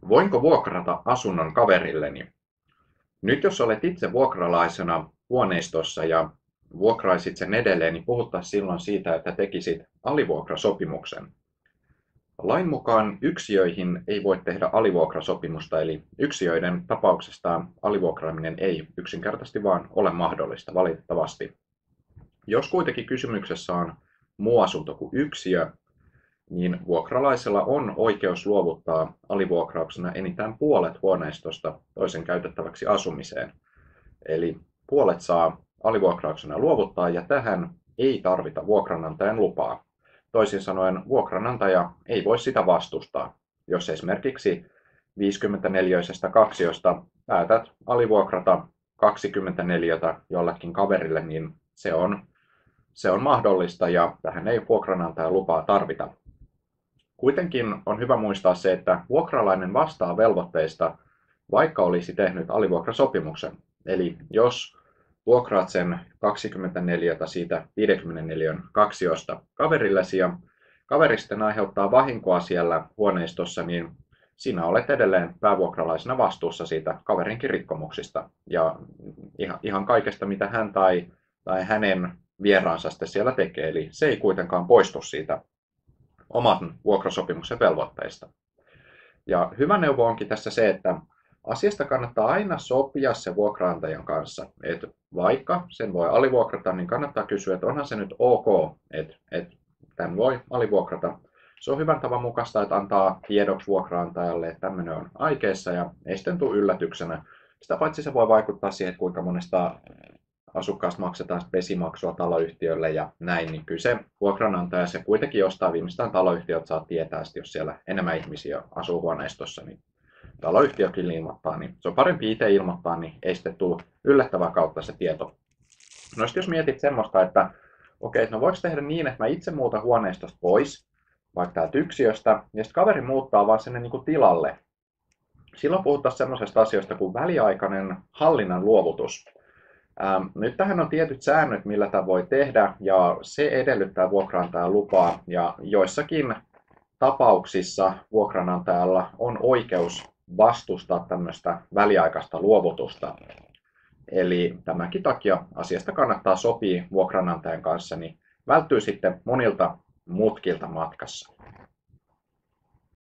Voinko vuokrata asunnon kaverilleni? Nyt jos olet itse vuokralaisena huoneistossa ja vuokraisit sen edelleen, niin puhuttaisiin silloin siitä, että tekisit alivuokrasopimuksen. Lain mukaan yksiöihin ei voi tehdä alivuokrasopimusta, eli yksiöiden tapauksesta alivuokraaminen ei yksinkertaisesti vaan ole mahdollista valitettavasti. Jos kuitenkin kysymyksessä on muu asunto kuin yksiö, niin vuokralaisella on oikeus luovuttaa alivuokrauksena enintään puolet huoneistosta toisen käytettäväksi asumiseen. Eli puolet saa alivuokrauksena luovuttaa ja tähän ei tarvita vuokranantajan lupaa. Toisin sanoen vuokranantaja ei voi sitä vastustaa. Jos esimerkiksi 54-neliöisestä kaksiosta päätät alivuokrata 24 jollekin kaverille, niin se on mahdollista ja tähän ei vuokranantajan lupaa tarvita. Kuitenkin on hyvä muistaa se, että vuokralainen vastaa velvoitteista, vaikka olisi tehnyt alivuokrasopimuksen. Eli jos vuokraat sen 24 siitä 54 kaksiosta kaverillesi ja kaveri sitten aiheuttaa vahinkoa siellä huoneistossa, niin sinä olet edelleen päävuokralaisena vastuussa siitä kaverinkin rikkomuksista ja ihan kaikesta, mitä hän tai hänen vieraansa sitten siellä tekee. Eli se ei kuitenkaan poistu siitä oman vuokrasopimuksen velvoitteista. Ja hyvä neuvo onkin tässä se, että asiasta kannattaa aina sopia se vuokraantajan kanssa. Että vaikka sen voi alivuokrata, niin kannattaa kysyä, että onhan se nyt ok, että tämän voi alivuokrata. Se on hyvän tavan mukaista, että antaa tiedoksi vuokraantajalle, että tämmöinen on aikeessa ja ei sitten tule yllätyksenä. Sitä paitsi se voi vaikuttaa siihen, että kuinka monesta asukkaasta maksetaan vesimaksua taloyhtiölle ja näin, niin kyllä se vuokranantaja se kuitenkin jostain viimeistään taloyhtiöt saa tietää, jos siellä enemmän ihmisiä asuu huoneistossa, niin taloyhtiökin ilmoittaa, niin se on parempi itse ilmoittaa, niin ei sitten tule yllättävää kautta se tieto. No jos mietit semmoista, että okei, no voiko tehdä niin, että mä itse muutan huoneistosta pois, vaikka täältä yksiöstä, ja sitten kaveri muuttaa vaan sinne niin kuin tilalle. Silloin puhutaan semmoisesta asioista kuin väliaikainen hallinnan luovutus. Nyt tähän on tietyt säännöt, millä tämä voi tehdä, ja se edellyttää vuokranantajan lupaa, ja joissakin tapauksissa vuokranantajalla on oikeus vastustaa tämmöistä väliaikaista luovutusta. Eli tämänkin takia asiasta kannattaa sopia vuokranantajan kanssa, niin välttyy sitten monilta mutkilta matkassa.